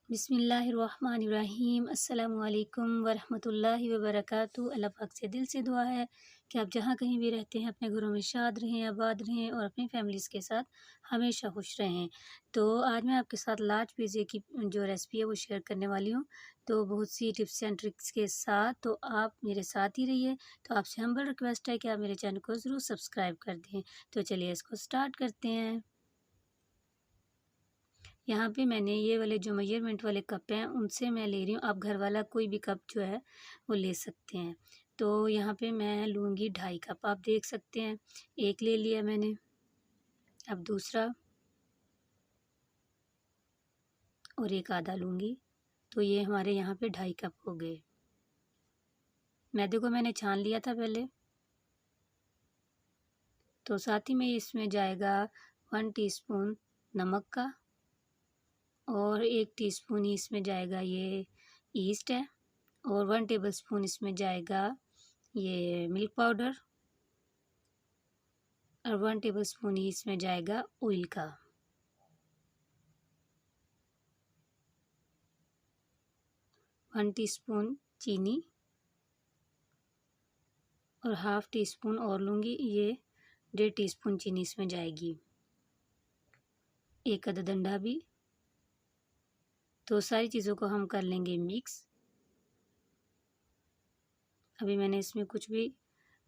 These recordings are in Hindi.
बिस्मिल्लाहिर्रहमानिर्रहीम अस्सलामुअलैकुम वरहमतुल्लाहि वबरकातुहू। अल्लाह पाक से दिल से दुआ है कि आप जहाँ कहीं भी रहते हैं अपने घरों में शाद रहें, आबाद रहें और अपनी फैमिलीज़ के साथ हमेशा खुश रहें। तो आज मैं आपके साथ लार्ज पिज़्ज़े की जो रेसिपी है वो शेयर करने वाली हूँ। तो बहुत सी टिप्स एंड ट्रिक्स के साथ, तो आप मेरे साथ ही रहिए। तो आपसे हम्बल रिक्वेस्ट है कि आप मेरे चैनल को ज़रूर सब्सक्राइब कर दें। तो चलिए इसको स्टार्ट करते हैं। यहाँ पे मैंने ये वाले जो मेजरमेंट वाले कप हैं उनसे मैं ले रही हूँ। आप घर वाला कोई भी कप जो है वो ले सकते हैं। तो यहाँ पे मैं लूँगी 2.5 कप, आप देख सकते हैं। एक ले लिया मैंने, अब दूसरा और एक आधा लूँगी। तो ये हमारे यहाँ पे 2.5 कप हो गए। मैदे को मैंने छान लिया था पहले। तो साथ ही में इसमें जाएगा 1 टीस्पून नमक का और 1 टीस्पून ही इसमें जाएगा ये ईस्ट है और 1 टेबलस्पून इसमें जाएगा ये मिल्क पाउडर और 1 टेबलस्पून ही इसमें जाएगा ऑयल का। 1 टीस्पून चीनी और हाफ़ टी स्पून और लूँगी, ये 1.5 टीस्पून चीनी इसमें जाएगी। एक अदद अंडा भी। तो सारी चीज़ों को हम कर लेंगे मिक्स। अभी मैंने इसमें कुछ भी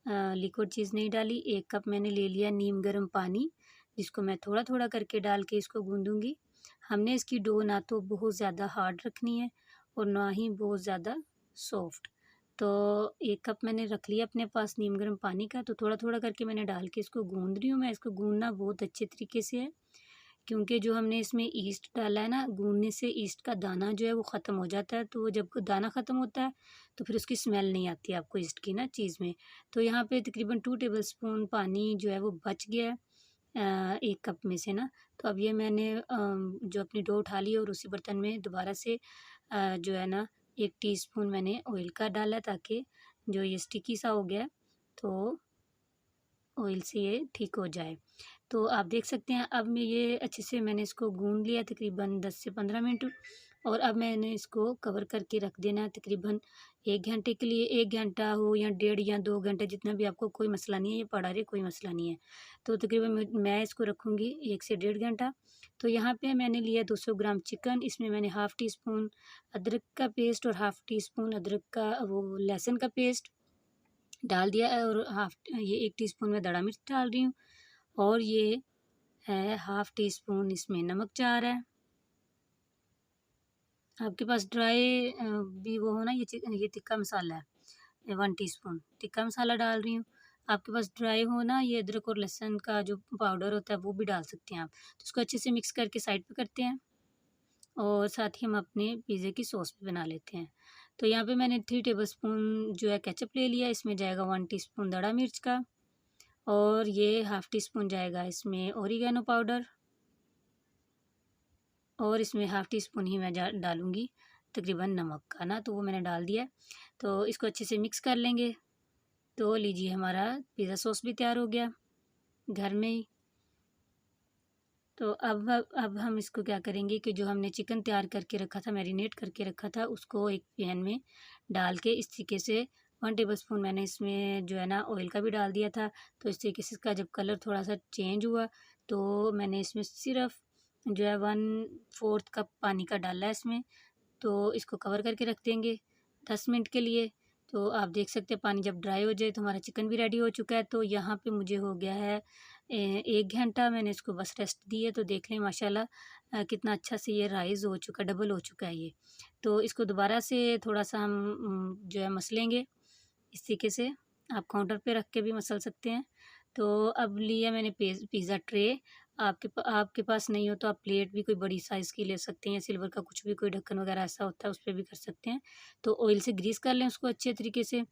लिक्विड चीज़ नहीं डाली। 1 कप मैंने ले लिया नीम गर्म पानी, जिसको मैं थोड़ा थोड़ा करके डाल के इसको गूँधूँगी। हमने इसकी डो ना तो बहुत ज़्यादा हार्ड रखनी है और ना ही बहुत ज़्यादा सॉफ्ट। तो 1 कप मैंने रख लिया अपने पास नीम गर्म पानी का। तो थोड़ा थोड़ा करके मैंने डाल के इसको गूँध रही हूँ। मैं इसको गूँधना बहुत अच्छे तरीके से है, क्योंकि जो हमने इसमें ईस्ट डाला है ना, गूँधने से ईस्ट का दाना जो है वो ख़त्म हो जाता है। तो वो जब दाना ख़त्म होता है तो फिर उसकी स्मेल नहीं आती आपको ईस्ट की ना चीज़ में। तो यहाँ पे तकरीबन 2 टेबलस्पून पानी जो है वो बच गया है 1 कप में से ना। तो अब ये मैंने जो अपनी डो उठा ली और उसी बर्तन में दोबारा से जो है ना 1 टीस्पून मैंने ऑयल का डाला, ताकि जो ये स्टिकी सा हो गया है तो ऑयल से ये ठीक हो जाए। तो आप देख सकते हैं अब मैं ये अच्छे से मैंने इसको गूँध लिया तकरीबन 10 से 15 मिनट। और अब मैंने इसको कवर करके रख देना है तकरीबन 1 घंटे के लिए। 1 घंटा हो या 1.5 या 2 घंटे, जितना भी आपको, कोई मसला नहीं है, ये पड़ा रहे कोई मसला नहीं है। तो तकरीबन मैं इसको रखूँगी 1 से 1.5 घंटा। तो यहाँ पे मैंने लिया 200 ग्राम चिकन। इसमें मैंने हाफ़ टी स्पून अदरक का पेस्ट और हाफ़ टी स्पून अदरक का वो लहसुन का पेस्ट डाल दिया है और ये 1 टीस्पून में दड़ा मिर्च डाल रही हूँ और ये है हाफ़ टी स्पून इसमें नमक जा रहा है। आपके पास ड्राई भी वो हो ना, ये तिक्का मसाला है 1 टीस्पून तिक्का मसाला डाल रही हूँ। आपके पास ड्राई हो ना, ये अदरक और लहसुन का जो पाउडर होता है वो भी डाल सकते हैं आप। तो इसको अच्छे से मिक्स करके साइड पे करते हैं और साथ ही हम अपने पिज़्ज़े की सॉस भी बना लेते हैं। तो यहाँ पे मैंने 3 टेबलस्पून जो है केचप ले लिया। इसमें जाएगा 1 टीस्पून दड़ा मिर्च का और ये हाफ़ टी स्पून जाएगा इसमें ओरिगैनो पाउडर और इसमें हाफ़ टी स्पून ही मैं डालूँगी तकरीबन नमक का ना, तो वो मैंने डाल दिया। तो इसको अच्छे से मिक्स कर लेंगे। तो लीजिए हमारा पिज़्ज़ा सॉस भी तैयार हो गया घर में ही। तो अब हम इसको क्या करेंगे कि जो हमने चिकन तैयार करके रखा था, मैरिनेट करके रखा था, उसको एक पैन में डाल के इस तरीके से 1 टेबलस्पून मैंने इसमें जो है ना ऑयल का भी डाल दिया था। तो इस तरीके से इसका जब कलर थोड़ा सा चेंज हुआ तो मैंने इसमें सिर्फ जो है 1/4 कप पानी का डाला है इसमें। तो इसको कवर करके रख देंगे 10 मिनट के लिए। तो आप देख सकते हैं पानी जब ड्राई हो जाए तो हमारा चिकन भी रेडी हो चुका है। तो यहाँ पे मुझे हो गया है 1 घंटा मैंने इसको बस रेस्ट दी है। तो देख लें माशाल्लाह कितना अच्छा से ये राइज़ हो चुका है, डबल हो चुका है ये। तो इसको दोबारा से थोड़ा-सा हम जो है मसलेंगे इस तरीके से। आप काउंटर पे रख के भी मसल सकते हैं। तो अब लिया मैंने पिज़्ज़ा ट्रे। आपके पास नहीं हो तो आप प्लेट भी कोई बड़ी साइज़ की ले सकते हैं या सिल्वर का कुछ भी कोई ढक्कन वगैरह ऐसा होता है उस पे भी कर सकते हैं। तो ऑयल से ग्रीस कर लें उसको अच्छे तरीके से।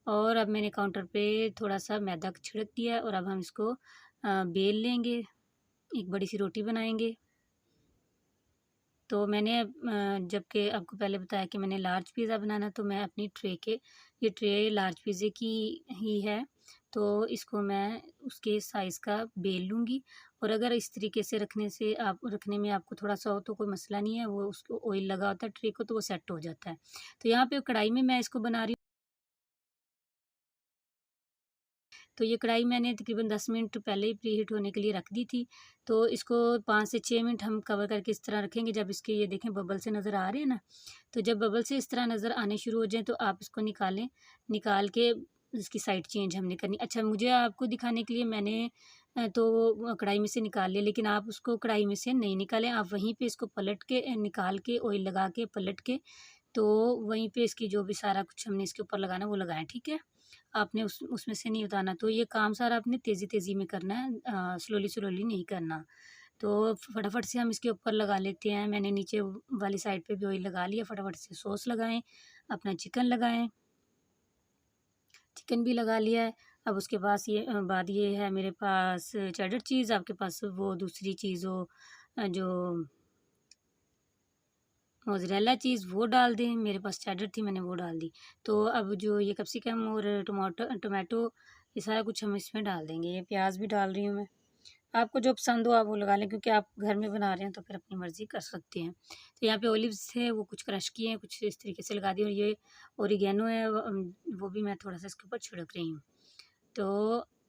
और अब मैंने काउंटर पे थोड़ा-सा मैदा छिड़क दिया है और अब हम इसको बेल लेंगे, एक बड़ी-सी रोटी बनाएँगे। तो मैंने जबकि आपको पहले बताया कि मैंने लार्ज पिज़्ज़ा बनाना, तो मैं अपनी ये ट्रे लार्ज पिज़्ज़े की ही है। तो इसको मैं उसके साइज़ का बेल लूँगी और अगर इस तरीके से रखने में आपको थोड़ा सा हो तो कोई मसला नहीं है, वो उसको ऑयल लगा होता है ट्रे को तो वो सेट हो जाता है। तो यहाँ पे कढ़ाई में मैं इसको बना रही हूँ। तो ये कढ़ाई मैंने तकरीबन 10 मिनट पहले ही प्री हीट होने के लिए रख दी थी। तो इसको 5 से 6 मिनट हम कवर करके इस तरह रखेंगे। जब इसके ये देखें बबल से नज़र आ रहे हैं ना, तो जब बबल से इस तरह नज़र आने शुरू हो जाएँ तो आप इसको निकालें। निकाल के इसकी साइड चेंज हमने करनी। अच्छा, मुझे आपको दिखाने के लिए मैंने तो कढ़ाई में से निकाल लिया, लेकिन आप उसको कढ़ाई में से नहीं निकालें। आप वहीं पे इसको पलट के निकाल के ऑयल लगा के पलट के, तो वहीं पे इसकी जो भी सारा कुछ हमने इसके ऊपर लगाना वो लगाएँ, ठीक है? आपने उसमें से नहीं उतारना। तो ये काम सारा आपने तेज़ी-तेज़ी में करना है, स्लोली-स्लोली नहीं करना। तो फटाफट से हम इसके ऊपर लगा लेते हैं। मैंने नीचे वाली साइड पे भी ऑयल लगा लिया, फटाफट से सॉस लगाएँ, अपना चिकन लगाएँ। चिकन भी लगा लिया है। अब उसके बाद ये है मेरे पास चेडर चीज़, आपके पास वो दूसरी चीज़ हो जो मोज़रेला चीज़ वो डाल दें। मेरे पास चेडर थी, मैंने वो डाल दी। तो अब जो ये कैप्सिकम और टोमेटो ये सारा कुछ हम इसमें डाल देंगे। ये प्याज भी डाल रही हूँ मैं। आपको जो पसंद हो आप वो लगा लें, क्योंकि आप घर में बना रहे हैं तो फिर अपनी मर्ज़ी कर सकते हैं। तो यहाँ पे ओलिव्स थे वो कुछ क्रश किए हैं, कुछ इस तरीके से लगा दिए, और ये ओरिगैनो है वो भी मैं थोड़ा-सा इसके ऊपर छिड़क रही हूँ। तो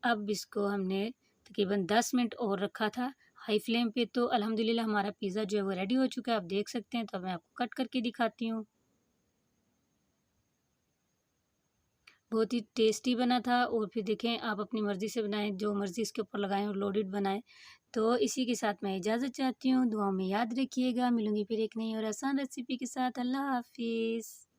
अब इसको हमने तकरीबन 10 मिनट और रखा था हाई फ्लेम पे। तो अल्हम्दुलिल्लाह हमारा पिज़्ज़ा जो है वो रेडी हो चुका है, आप देख सकते हैं। तो अब मैं आपको कट करके दिखाती हूँ। बहुत ही टेस्टी बना था, और फिर देखें आप अपनी मर्ज़ी से बनाएँ, जो मर्ज़ी इसके ऊपर लगाएँ और लोडेड बनाएँ। तो इसी के साथ मैं इजाज़त चाहती हूँ, दुआओं में याद रखिएगा। मिलूँगी फिर एक नई और आसान रेसिपी के साथ। अल्लाह हाफ़िज़।